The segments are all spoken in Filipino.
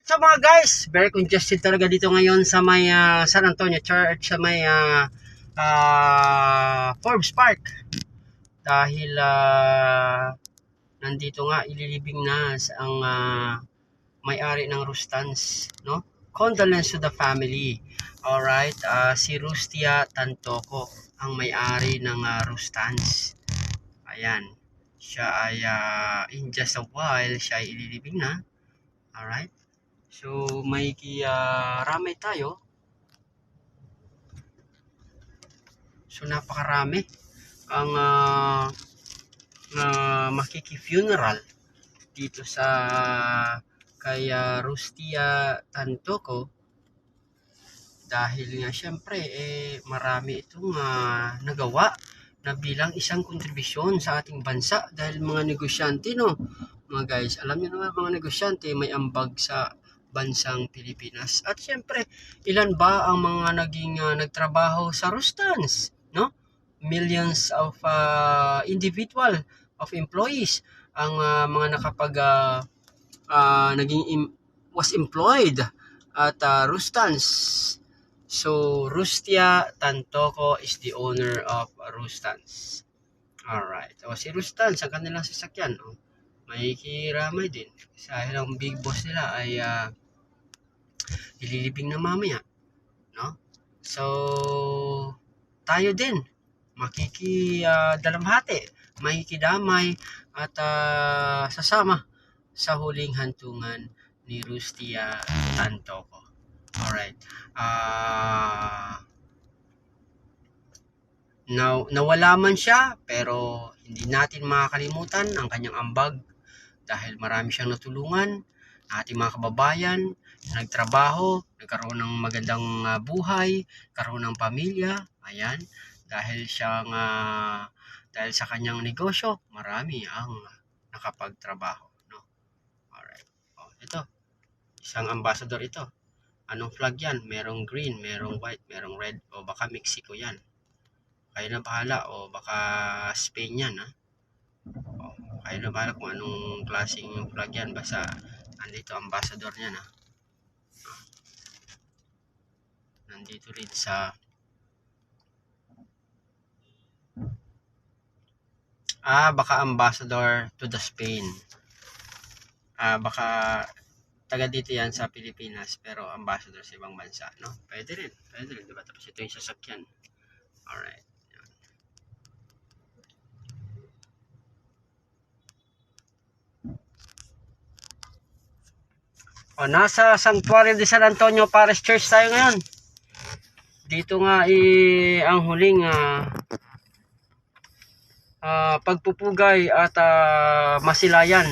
So mga guys, very congested talaga dito ngayon sa may San Antonio Church, sa may Forbes Park. Dahil nandito nga ililibing na ang may-ari ng Rustans, no? Condolence to the family. Alright, si Rustia Tantoco ang may-ari ng Rustans. Ayan, siya ay in just a while siya ay ililibing na. Alright. So may ramay tayo. So napakarami ang makiki-funeral dito sa kay Rustia Tantoco dahil nga syempre marami itong nagawa na bilang isang kontribusyon sa ating bansa dahil mga negosyante, no mga guys, alam niyo naman mga negosyante may ambag sa bansang Pilipinas. At syempre, ilan ba ang mga naging nagtrabaho sa Rustans, no? Millions of individual of employees ang mga nakapag was employed at Rustans. So Rustia Tantoco is the owner of Rustans. Alright. O si Rustans ang kanilang sasakyan, may kiramay din. Dahil ang big boss nila ay ililibing na mamaya, no? So tayo din dalamhati, makikidamay at sasama sa huling hantungan ni Rustia Tantoco. Alright. Nawala man siya, pero hindi natin makakalimutan ang kanyang ambag dahil marami siyang natulungan ating mga kababayan, nagtrabaho, nagkaroon ng magandang buhay, karoon ng pamilya. Ayan, dahil dahil sa kanyang negosyo, marami ang nakapagtrabaho, no? Alright. Ito, isang ambassador ito. Anong flag yan? Merong green, merong white, merong red, o baka Mexico yan. Kayo na bahala, o baka Spain yan, ha? Kayo na bahala kung anong klaseng flag yan. Basta nandito ambassador niya, na nandito rin sa baka ambassador to the Spain. Baka taga dito yan sa Pilipinas pero ambassador sa ibang bansa, no? Pwede rin, diba? Tapos ito yung sasakyan. Alright. Nasa Sanctuary de San Antonio Parish Church tayo ngayon. Dito nga ang huling pagpupugay at masilayan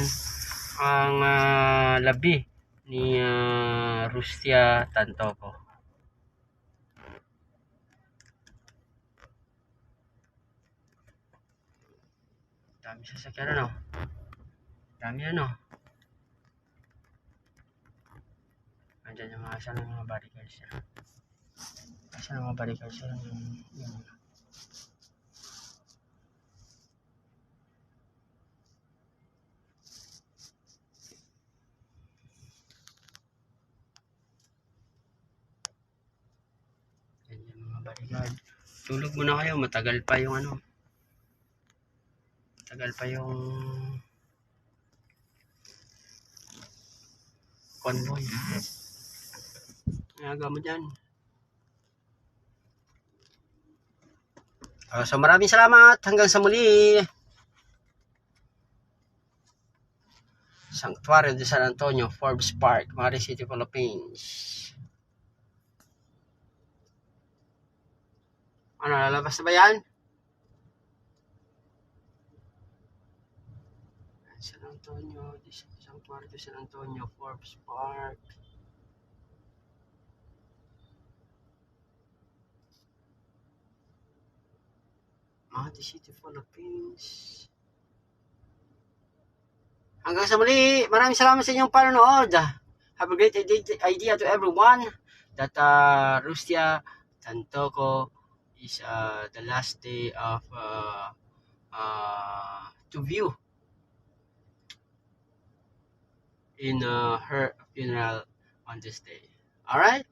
ang labi ni Rustia Tantoco. Dami sasakyan, ano? Dami, ano? Andyan yung asan ng mga barricades niya. Asan ang mga barricades niya? Yung mga barricade. Tulog muna kayo, matagal pa yung convoy. Ayaga mo dyan. So maraming salamat, hanggang sa muli. Sanctuary de San Antonio, Forbes Park, Mari City, Philippines. Lalabas na ba yan? San Antonio, Sanctuary de San Antonio, Forbes Park. Mati City, Philippines. Hanggang sa muli, maraming salamat sa inyong panonood. Have a great idea to everyone that Rustia Tantoco is the last day of to view in her funeral on this day. Alright?